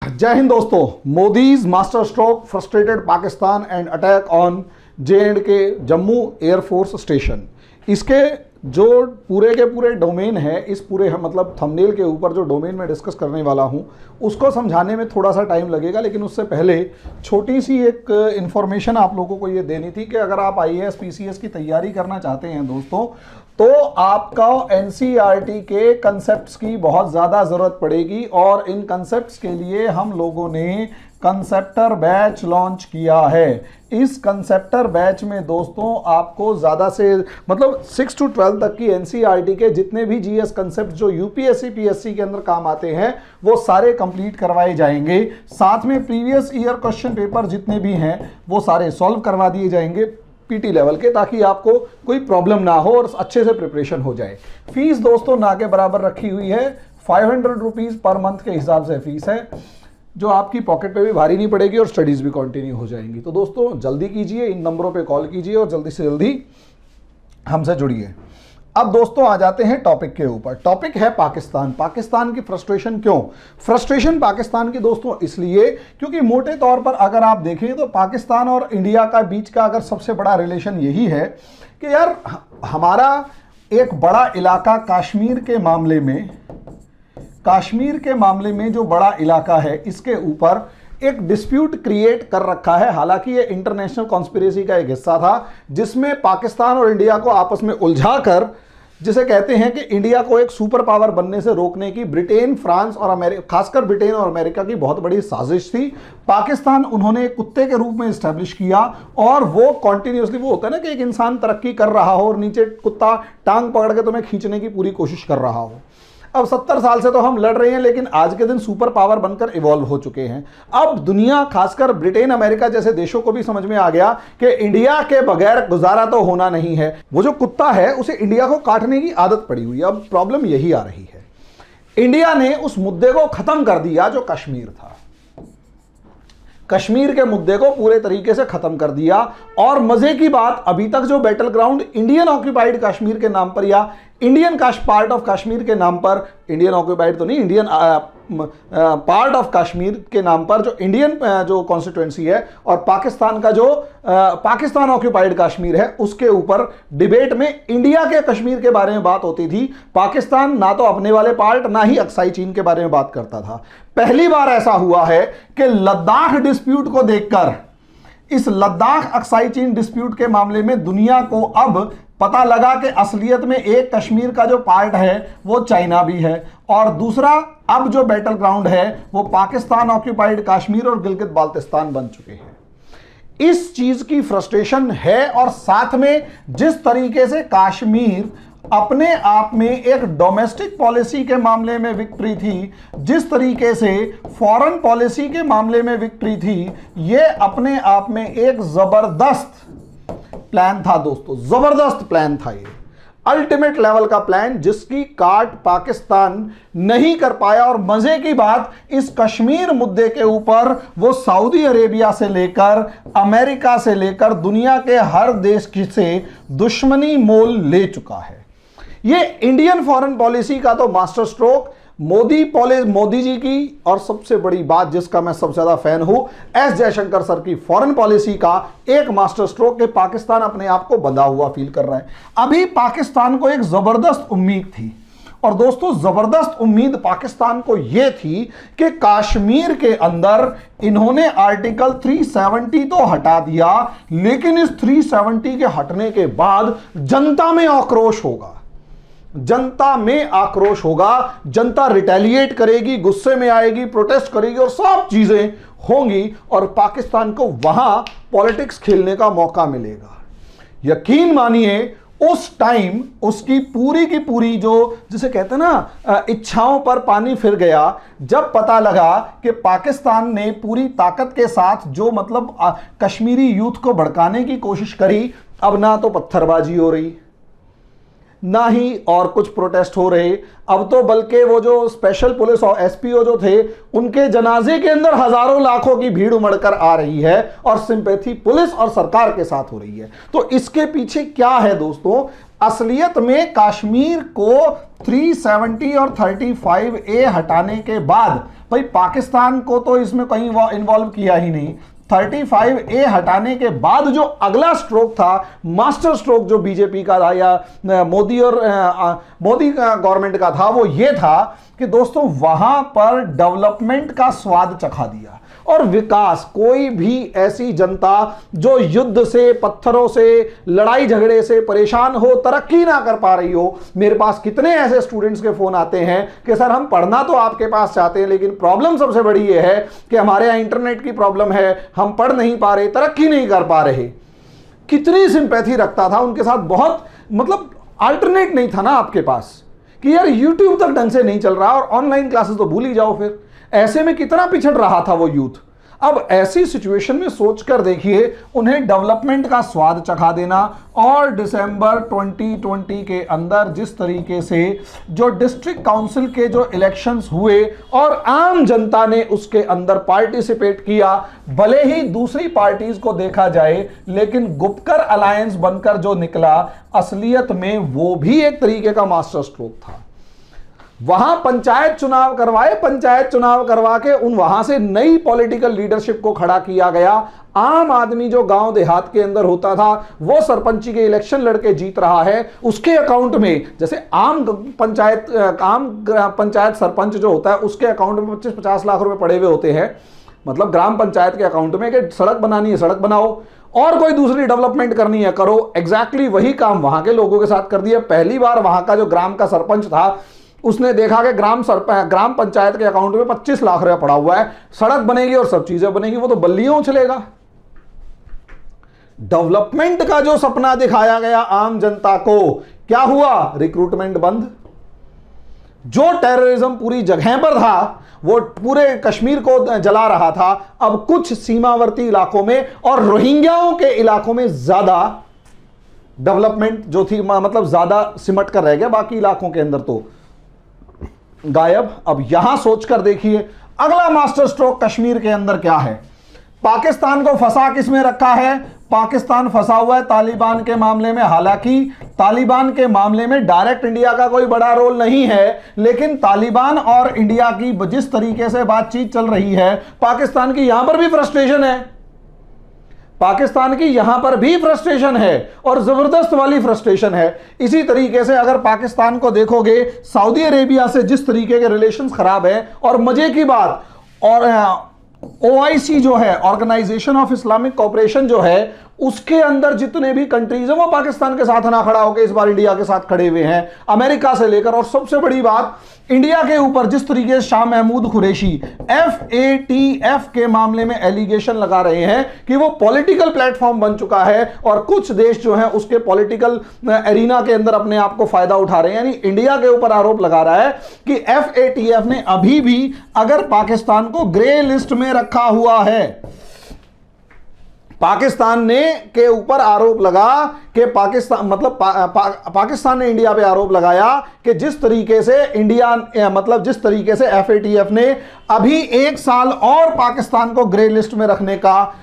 जय हिंद दोस्तों। Modi's master stroke frustrated Pakistan and attack on J&K Jammu air force station. इसके जो पूरे के पूरे डोमेन है, इस पूरे मतलब थंबनेल के ऊपर जो डोमेन में डिस्कस करने वाला हूं उसको समझाने में थोड़ा सा टाइम लगेगा, लेकिन उससे पहले छोटी सी एक इन्फॉर्मेशन आप लोगों को ये देनी थी कि अगर आप IAS PCS की तैयारी करना चाहते हैं दोस्तों, तो आपका NCERT के कंसेप्ट्स की बहुत ज़्यादा ज़रूरत पड़ेगी। और इन कंसेप्ट्स के लिए हम लोगों ने कंसेप्टर बैच लॉन्च किया है। इस कंसेप्टर बैच में दोस्तों आपको ज़्यादा से मतलब 6 to 12 तक की NCERT के जितने भी GS कंसेप्ट जो UPSC PSC के अंदर काम आते हैं वो सारे कंप्लीट करवाए जाएंगे। साथ में प्रीवियस ईयर क्वेश्चन पेपर जितने भी हैं वो सारे सॉल्व करवा दिए जाएंगे PT लेवल के, ताकि आपको कोई प्रॉब्लम ना हो और अच्छे से प्रिपरेशन हो जाए। फीस दोस्तों ना के बराबर रखी हुई है, 500 रुपीज़ पर मंथ के हिसाब से फीस है, जो आपकी पॉकेट पे भी भारी नहीं पड़ेगी और स्टडीज़ भी कंटिन्यू हो जाएंगी। तो दोस्तों जल्दी कीजिए, इन नंबरों पे कॉल कीजिए और जल्दी से जल्दी हमसे जुड़िए। अब दोस्तों आ जाते हैं टॉपिक के ऊपर। टॉपिक है पाकिस्तान। पाकिस्तान की फ्रस्ट्रेशन क्यों? फ्रस्ट्रेशन पाकिस्तान की दोस्तों इसलिए क्योंकि मोटे तौर पर अगर आप देखें तो पाकिस्तान और इंडिया का बीच का अगर सबसे बड़ा रिलेशन यही है कि यार हमारा एक बड़ा इलाका कश्मीर के मामले में जो बड़ा इलाका है, इसके ऊपर एक डिस्प्यूट क्रिएट कर रखा है। हालांकि ये इंटरनेशनल कॉन्स्पिरेसी का एक हिस्सा था जिसमें पाकिस्तान और इंडिया को आपस में उलझाकर, जिसे कहते हैं कि इंडिया को एक सुपर पावर बनने से रोकने की ब्रिटेन, फ्रांस और अमेरिका, खासकर ब्रिटेन और अमेरिका की बहुत बड़ी साजिश थी। पाकिस्तान उन्होंने एक कुत्ते के रूप में इस्टेब्लिश किया और वो कॉन्टिन्यूसली, वो होता है ना कि एक इंसान तरक्की कर रहा हो और नीचे कुत्ता टांग पकड़ के तुम्हें खींचने की पूरी कोशिश कर रहा हो। अब 70 साल से तो हम लड़ रहे हैं, लेकिन आज के दिन सुपर पावर बनकर इवॉल्व हो चुके हैं। अब दुनिया, खासकर ब्रिटेन, अमेरिका जैसे देशों को भी समझ में आ गया कि इंडिया के बगैर गुजारा तो होना नहीं है। वो जो कुत्ता है उसे इंडिया को काटने की आदत पड़ी हुई है। अब प्रॉब्लम यही आ रही है, इंडिया ने उस मुद्दे को खत्म कर दिया जो कश्मीर था। कश्मीर के मुद्दे को पूरे तरीके से खत्म कर दिया। और मजे की बात, अभी तक जो battle ground Indian occupied Kashmir के नाम पर या इंडियन पार्ट ऑफ कश्मीर के नाम पर, इंडियन ऑक्यूपाइड तो नहीं, इंडियन पार्ट ऑफ कश्मीर के नाम पर जो इंडियन जो कॉन्स्टिट्यूएंसी है और पाकिस्तान का जो पाकिस्तान ऑक्यूपाइड कश्मीर है, उसके ऊपर डिबेट में इंडिया के कश्मीर के बारे में बात होती थी। पाकिस्तान ना तो अपने वाले पार्ट ना ही अक्साई चीन के बारे में बात करता था। पहली बार ऐसा हुआ है कि लद्दाख डिस्प्यूट को देखकर, इस लद्दाख अक्साई चीन डिस्प्यूट के मामले में दुनिया को अब पता लगा कि असलियत में एक कश्मीर का जो पार्ट है वो चाइना भी है, और दूसरा अब जो बैटल ग्राउंड है वो पाकिस्तान ऑक्यूपाइड कश्मीर और गिलगित बाल्टिस्तान बन चुके हैं। इस चीज की फ्रस्ट्रेशन है। और साथ में जिस तरीके से कश्मीर अपने आप में एक डोमेस्टिक पॉलिसी के मामले में विक्ट्री थी, जिस तरीके से फॉरेन पॉलिसी के मामले में विक्ट्री थी, ये अपने आप में एक जबरदस्त प्लान था दोस्तों। जबरदस्त प्लान था ये, अल्टीमेट लेवल का प्लान, जिसकी काट पाकिस्तान नहीं कर पाया। और मजे की बात, इस कश्मीर मुद्दे के ऊपर वो सऊदी अरेबिया से लेकर, अमेरिका से लेकर दुनिया के हर देश से दुश्मनी मोल ले चुका है। ये इंडियन फॉरेन पॉलिसी का तो मास्टर स्ट्रोक मोदी जी की, और सबसे बड़ी बात जिसका मैं सबसे ज्यादा फैन हूं, S जयशंकर सर की फॉरेन पॉलिसी का एक मास्टर स्ट्रोक के पाकिस्तान अपने आप को बंधा हुआ फील कर रहा है। अभी पाकिस्तान को एक जबरदस्त उम्मीद थी, और दोस्तों जबरदस्त उम्मीद पाकिस्तान को यह थी कि कश्मीर के अंदर इन्होंने आर्टिकल 370 तो हटा दिया, लेकिन इस 370 के हटने के बाद जनता में आक्रोश होगा, जनता रिटेलिएट करेगी, गुस्से में आएगी, प्रोटेस्ट करेगी और सब चीजें होंगी, और पाकिस्तान को वहां पॉलिटिक्स खेलने का मौका मिलेगा। यकीन मानिए उस टाइम उसकी पूरी की पूरी जो, जिसे कहते हैं ना, इच्छाओं पर पानी फिर गया, जब पता लगा कि पाकिस्तान ने पूरी ताकत के साथ जो मतलब कश्मीरी यूथ को भड़काने की कोशिश करी। अब ना तो पत्थरबाजी हो रही, ना ही और कुछ प्रोटेस्ट हो रहे, अब तो बल्कि वो जो स्पेशल पुलिस और SPO जो थे, उनके जनाजे के अंदर हजारों लाखों की भीड़ उमड़कर आ रही है और सिंपैथी पुलिस और सरकार के साथ हो रही है। तो इसके पीछे क्या है दोस्तों? असलियत में कश्मीर को 370 और 35A हटाने के बाद, भाई पाकिस्तान को तो इसमें कहीं इन्वॉल्व किया ही नहीं, 35A हटाने के बाद जो अगला स्ट्रोक था, मास्टर स्ट्रोक जो बीजेपी का था या मोदी और मोदी का गवर्नमेंट का था, वो ये था कि दोस्तों वहां पर डेवलपमेंट का स्वाद चखा दिया और विकास। कोई भी ऐसी जनता जो युद्ध से, पत्थरों से, लड़ाई झगड़े से परेशान हो, तरक्की ना कर पा रही हो, मेरे पास कितने ऐसे स्टूडेंट्स के फोन आते हैं कि सर हम पढ़ना तो आपके पास चाहते हैं, लेकिन प्रॉब्लम सबसे बड़ी ये है कि हमारे यहां इंटरनेट की प्रॉब्लम है, हम पढ़ नहीं पा रहे, तरक्की नहीं कर पा रहे। कितनी सिंपैथी रखता था उनके साथ, बहुत मतलब अल्टरनेट नहीं था ना आपके पास कि यार यूट्यूब तक ढंग से नहीं चल रहा और ऑनलाइन क्लासेस तो भूल ही जाओ। फिर ऐसे में कितना पिछड़ रहा था वो यूथ। अब ऐसी सिचुएशन में सोचकर देखिए, उन्हें डेवलपमेंट का स्वाद चखा देना और दिसंबर 2020 के अंदर जिस तरीके से जो डिस्ट्रिक्ट काउंसिल के जो इलेक्शंस हुए और आम जनता ने उसके अंदर पार्टिसिपेट किया, भले ही दूसरी पार्टीज को देखा जाए, लेकिन गुपकर अलायंस बनकर जो निकला, असलियत में वो भी एक तरीके का मास्टर स्ट्रोक था। वहां पंचायत चुनाव करवाए, पंचायत चुनाव करवा के वहां से नई पॉलिटिकल लीडरशिप को खड़ा किया गया। आम आदमी जो गांव देहात के अंदर होता था वो सरपंची के इलेक्शन लड़के जीत रहा है, उसके अकाउंट में, जैसे आम पंचायत सरपंच जो होता है उसके अकाउंट में 25-50 लाख रुपए पड़े हुए होते हैं, मतलब ग्राम पंचायत के अकाउंट में, कि सड़क बनानी है सड़क बनाओ और कोई दूसरी डेवलपमेंट करनी है करो। एग्जैक्टली वही काम वहां के लोगों के साथ कर दिया। पहली बार वहां का जो ग्राम का सरपंच था उसने देखा कि ग्राम पंचायत के अकाउंट में 25 लाख रुपया पड़ा हुआ है, सड़क बनेगी और सब चीजें बनेगी, वो तो बल्लियों उछलेगा। डेवलपमेंट का जो सपना दिखाया गया आम जनता को, क्या हुआ? रिक्रूटमेंट बंद। जो टेररिज्म पूरी जगह पर था, वो पूरे कश्मीर को जला रहा था, अब कुछ सीमावर्ती इलाकों में और रोहिंग्याओं के इलाकों में ज्यादा डेवलपमेंट जो थी, मतलब ज्यादा सिमट कर रह गया, बाकी इलाकों के अंदर तो गायब। अब यहां सोचकर देखिए अगला मास्टर स्ट्रोक कश्मीर के अंदर क्या है। पाकिस्तान को फंसा किस में रखा है? पाकिस्तान फंसा हुआ है तालिबान के मामले में। हालांकि तालिबान के मामले में डायरेक्ट इंडिया का कोई बड़ा रोल नहीं है, लेकिन तालिबान और इंडिया की जिस तरीके से बातचीत चल रही है, पाकिस्तान की यहां पर भी फ्रस्ट्रेशन है, पाकिस्तान की यहां पर भी फ्रस्ट्रेशन है और जबरदस्त वाली फ्रस्ट्रेशन है। इसी तरीके से अगर पाकिस्तान को देखोगे, सऊदी अरेबिया से जिस तरीके के रिलेशंस खराब है, और मजे की बात, और OIC जो है, ऑर्गेनाइजेशन ऑफ इस्लामिक कोऑपरेशन जो है, उसके अंदर जितने भी कंट्रीज हैं वो पाकिस्तान के साथ ना खड़ा होकर इस बार इंडिया के साथ खड़े हुए हैं, अमेरिका से लेकर। और सबसे बड़ी बात, इंडिया के ऊपर जिस तरीके से शाह महमूद कुरैशी FATF के मामले में एलिगेशन लगा रहे हैं कि वो पॉलिटिकल प्लेटफॉर्म बन चुका है और कुछ देश जो है उसके पॉलिटिकल एरिना के अंदर अपने आप को फायदा उठा रहे हैं, यानी इंडिया के ऊपर आरोप लगा रहा है कि FATF ने अभी भी अगर पाकिस्तान को ग्रे लिस्ट में रखा हुआ है। पाकिस्तान ने के ऊपर आरोप लगा कि पाकिस्तान, मतलब पाकिस्तान ने इंडिया पे आरोप लगाया कि जिस तरीके से इंडिया, मतलब जिस तरीके से FATF ने अभी 1 साल और पाकिस्तान को ग्रे लिस्ट में रखने का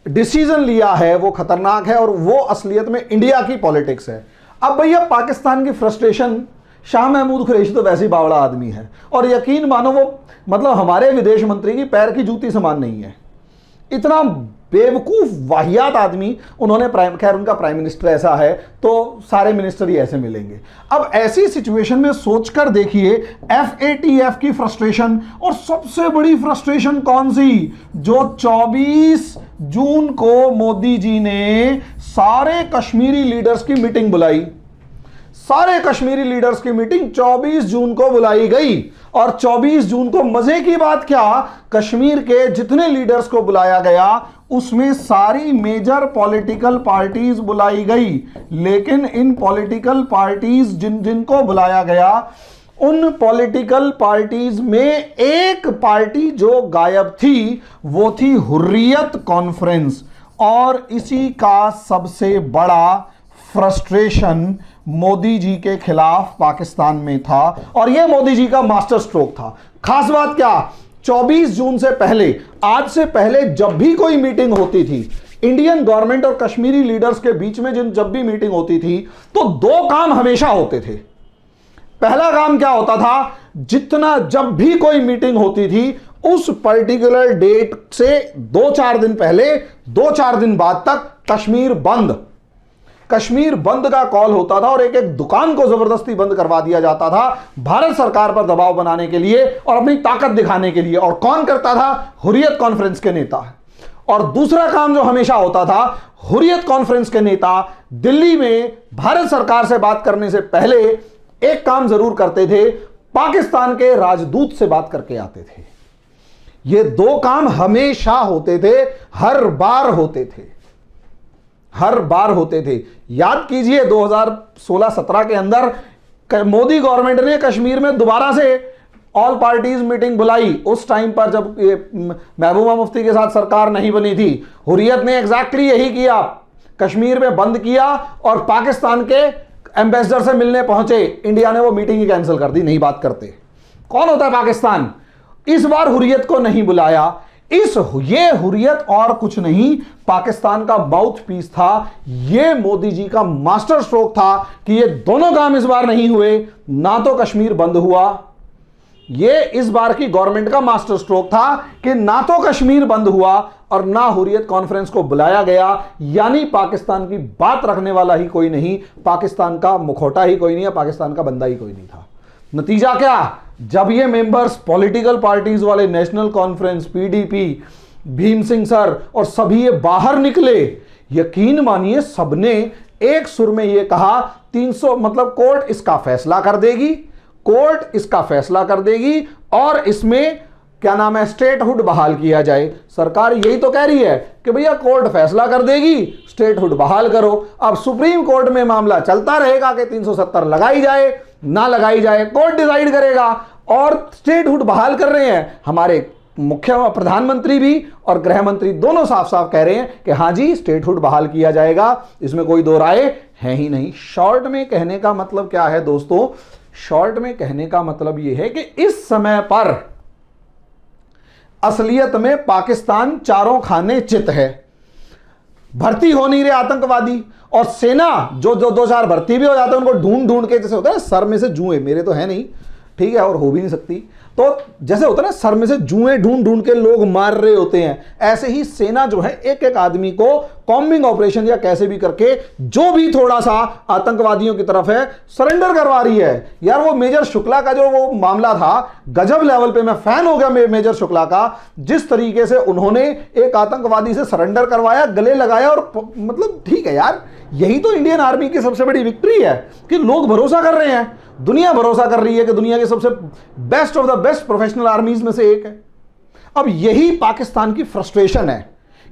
डिसीजन लिया है, वो खतरनाक है और वो असलियत में इंडिया की पॉलिटिक्स है। अब भैया पाकिस्तान की फ्रस्ट्रेशन, शाह महमूद कुरैशी तो वैसे ही बावड़ा आदमी है और यकीन मानो वो मतलब हमारे विदेश मंत्री की पैर की जूती समान नहीं है, इतना बेवकूफ वाहियात आदमी। उन्होंने खैर उनका प्राइम मिनिस्टर ऐसा है तो सारे मिनिस्टर ही ऐसे मिलेंगे। अब ऐसी सिचुएशन में सोचकर देखिए FATF की फ्रस्ट्रेशन, और सबसे बड़ी फ्रस्ट्रेशन कौन सी, जो 24 जून को मोदी जी ने सारे कश्मीरी लीडर्स की मीटिंग बुलाई, सारे कश्मीरी लीडर्स की मीटिंग 24 जून को बुलाई गई। और 24 जून को मजे की बात क्या, कश्मीर के जितने लीडर्स को बुलाया गया उसमें सारी मेजर पॉलिटिकल पार्टीज बुलाई गई, लेकिन इन पॉलिटिकल पार्टीज जिनको बुलाया गया, उन पॉलिटिकल पार्टीज में एक पार्टी जो गायब थी वो थी हुर्रियत कॉन्फ्रेंस। और इसी का सबसे बड़ा फ्रस्ट्रेशन मोदी जी के खिलाफ पाकिस्तान में था और यह मोदी जी का मास्टर स्ट्रोक था। खास बात क्या, 24 जून से पहले, आज से पहले जब भी कोई मीटिंग होती थी, इंडियन गवर्नमेंट और कश्मीरी लीडर्स के बीच में जब भी मीटिंग होती थी तो दो काम हमेशा होते थे। पहला काम क्या होता था, जितना जब भी कोई मीटिंग होती थी उस पर्टिकुलर डेट से 2-4 दिन पहले 2-4 दिन बाद तक कश्मीर बंद का कॉल होता था और एक एक दुकान को जबरदस्ती बंद करवा दिया जाता था भारत सरकार पर दबाव बनाने के लिए और अपनी ताकत दिखाने के लिए। और कौन करता था? हुर्रियत कॉन्फ्रेंस के नेता। और दूसरा काम जो हमेशा होता था, हुर्रियत कॉन्फ्रेंस के नेता दिल्ली में भारत सरकार से बात करने से पहले एक काम जरूर करते थे, पाकिस्तान के राजदूत से बात करके आते थे। ये दो काम हमेशा होते थे, हर बार होते थे। याद कीजिए 2016-17 के अंदर मोदी गवर्नमेंट ने कश्मीर में दोबारा से ऑल पार्टीज मीटिंग बुलाई। उस टाइम पर जब महबूबा मुफ्ती के साथ सरकार नहीं बनी थी, हुर्रियत ने एग्जैक्टली यही किया, कश्मीर में बंद किया और पाकिस्तान के एम्बेसडर से मिलने पहुंचे। इंडिया ने वो मीटिंग ही कैंसिल कर दी, नहीं बात करते। कौन होता है? पाकिस्तान। इस बार हुर्रियत को नहीं बुलाया। ये हुर्रियत और कुछ नहीं, पाकिस्तान का माउथ पीस था। ये मोदी जी का मास्टर स्ट्रोक था कि ये दोनों काम इस बार नहीं हुए, ना तो कश्मीर बंद हुआ। ये इस बार की गवर्नमेंट का मास्टर स्ट्रोक था कि ना तो कश्मीर बंद हुआ और ना हुर्रियत कॉन्फ्रेंस को बुलाया गया। यानी पाकिस्तान की बात रखने वाला ही कोई नहीं, पाकिस्तान का मुखौटा ही कोई नहीं है, पाकिस्तान का बंदा ही कोई नहीं था। नतीजा क्या? जब ये मेंबर्स पॉलिटिकल पार्टीज वाले, national conference, PDP, Bhim Singh sir और सभी ये बाहर निकले, यकीन मानिए सबने एक सुर में ये कहा 300 मतलब कोर्ट इसका फैसला कर देगी और इसमें क्या नाम है, स्टेटहुड बहाल किया जाए। सरकार यही तो कह रही है कि भैया कोर्ट फैसला कर देगी, स्टेटहुड बहाल करो। अब सुप्रीम कोर्ट में मामला चलता रहेगा कि 370 लगाई जाए ना लगाई जाए, कोर्ट डिसाइड करेगा। और स्टेटहुड बहाल कर रहे हैं हमारे मुख्य प्रधानमंत्री भी और गृह मंत्री, दोनों साफ साफ कह रहे हैं कि हां जी स्टेटहुड बहाल किया जाएगा, इसमें कोई दो राय है ही नहीं। शॉर्ट में कहने का मतलब क्या है दोस्तों? शॉर्ट में कहने का मतलब यह है कि इस समय पर असलियत में पाकिस्तान चारों खाने चित है। भर्ती हो नहीं रहे आतंकवादी, और सेना जो 2-4 भर्ती भी हो जाते हैं उनको ढूंढ ढूंढ के, जैसे होता है सर में से जुएं, मेरे तो है नहीं, ठीक है, और हो भी नहीं सकती, तो जैसे होता है ना सर में से जुएं ढूंढ ढूंढ के लोग मार रहे होते हैं, ऐसे ही सेना जो है एक एक आदमी को कॉम्बिंग ऑपरेशन या कैसे भी करके जो भी थोड़ा सा आतंकवादियों की तरफ है सरेंडर करवा रही है। यार वो मेजर शुक्ला का जो वो मामला था, गजब लेवल पे, मैं फैन हो गया मेजर शुक्ला का, जिस तरीके से उन्होंने एक आतंकवादी से सरेंडर करवाया, गले लगाया, और मतलब ठीक है यार, यही तो इंडियन आर्मी की सबसे बड़ी विक्ट्री है कि लोग भरोसा कर रहे हैं, दुनिया भरोसा कर रही है कि दुनिया के सबसे best of the best professional आर्मीज में से एक है। अब यही पाकिस्तान की फ्रस्ट्रेशन है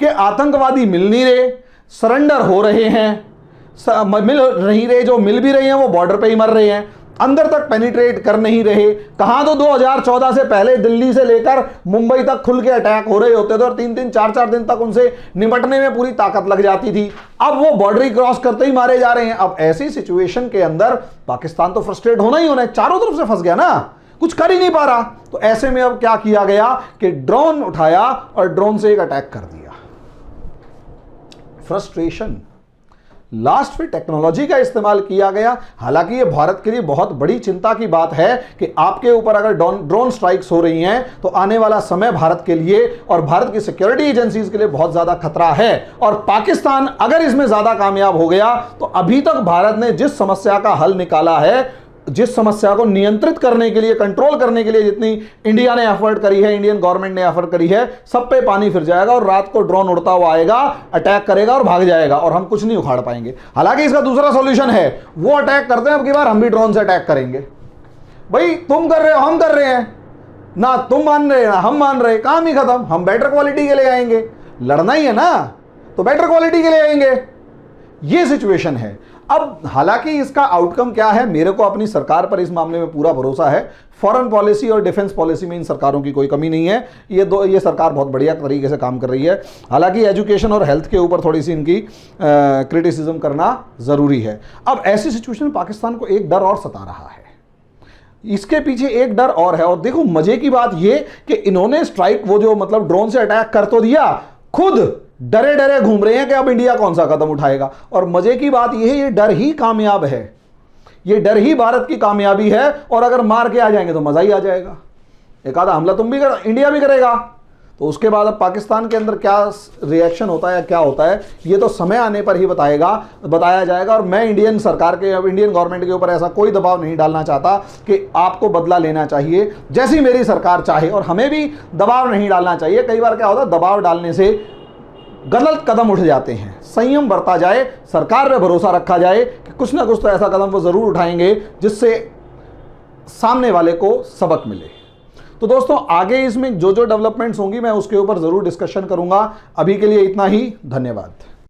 कि आतंकवादी मिल नहीं रहे, सरेंडर हो रहे हैं, मिल नहीं रहे, जो मिल भी रहे हैं वो बॉर्डर पे ही मर रहे हैं, अंदर तक पेनिट्रेट कर नहीं रहे। कहां तो 2014 से पहले दिल्ली से लेकर मुंबई तक खुल के अटैक हो रहे होते थे और 3-3, 4-4 दिन तक उनसे निपटने में पूरी ताकत लग जाती थी। अब वो बॉर्डर ही क्रॉस करते ही मारे जा रहे हैं। अब ऐसी सिचुएशन के अंदर पाकिस्तान तो फ्रस्ट्रेट होना ही होना है, चारों तरफ से फंस गया ना, कुछ कर ही नहीं पा रहा। तो ऐसे में अब क्या किया गया कि ड्रोन उठाया और ड्रोन से एक अटैक कर दिया। फ्रस्ट्रेशन, लास्ट में टेक्नोलॉजी का इस्तेमाल किया गया। हालांकि यह भारत के लिए बहुत बड़ी चिंता की बात है कि आपके ऊपर अगर ड्रोन स्ट्राइक्स हो रही हैं तो आने वाला समय भारत के लिए और भारत की सिक्योरिटी एजेंसीज के लिए बहुत ज्यादा खतरा है। और पाकिस्तान अगर इसमें ज्यादा कामयाब हो गया तो अभी तक भारत ने जिस समस्या का हल निकाला है, जिस समस्या को नियंत्रित करने के लिए, कंट्रोल करने के लिए जितनी इंडिया ने एफर्ट करी है, इंडियन गवर्नमेंट ने एफर्ट करी है, सब पे पानी फिर जाएगा और रात को ड्रोन उड़ता हुआ आएगा, अटैक करेगा और भाग जाएगा और हम कुछ नहीं उखाड़ पाएंगे। हालांकि इसका दूसरा सॉल्यूशन है, वो अटैक करते हैं, अब की बार हम भी ड्रोन से अटैक करेंगे। भाई तुम कर रहे हो, हम कर रहे हैं ना, तुम मान रहे ना हम मान रहे, काम ही खत्म। हम बेटर क्वालिटी के लिए आएंगे, लड़ना ही है ना, तो बेटर क्वालिटी के लिए आएंगे। ये सिचुएशन है। अब हालांकि इसका आउटकम क्या है, मेरे को अपनी सरकार पर इस मामले में पूरा भरोसा है। फॉरेन पॉलिसी और डिफेंस पॉलिसी में इन सरकारों की कोई कमी नहीं है। ये सरकार बहुत बढ़िया तरीके से काम कर रही है। हालांकि एजुकेशन और हेल्थ के ऊपर थोड़ी सी इनकी क्रिटिसिज्म करना जरूरी है। अब ऐसी सिचुएशन में पाकिस्तान को एक डर और सता रहा है, इसके पीछे एक डर और है। और देखो मजे की बात यह कि इन्होंने स्ट्राइक, वो जो मतलब ड्रोन से अटैक कर तो दिया, खुद डरे डरे घूम रहे हैं कि अब इंडिया कौन सा कदम उठाएगा। और मजे की बात यह है, ये डर ही कामयाब है, ये डर ही भारत की कामयाबी है। और अगर मार के आ जाएंगे तो मजा ही आ जाएगा। एक आधा हमला तुम भी इंडिया भी करेगा, तो उसके बाद अब पाकिस्तान के अंदर क्या रिएक्शन होता है या क्या होता है, ये तो समय आने पर ही बताया जाएगा। और मैं इंडियन सरकार के, अब इंडियन गवर्नमेंट के ऊपर ऐसा कोई दबाव नहीं डालना चाहता कि आपको बदला लेना चाहिए, जैसी मेरी सरकार चाहे। और हमें भी दबाव नहीं डालना चाहिए। कई बार क्या होता है, दबाव डालने से गलत कदम उठ जाते हैं। संयम बरता जाए, सरकार पे भरोसा रखा जाए कि कुछ ना कुछ तो ऐसा कदम वो ज़रूर उठाएंगे जिससे सामने वाले को सबक मिले। तो दोस्तों, आगे इसमें जो जो डेवलपमेंट्स होंगी मैं उसके ऊपर ज़रूर डिस्कशन करूंगा। अभी के लिए इतना ही, धन्यवाद।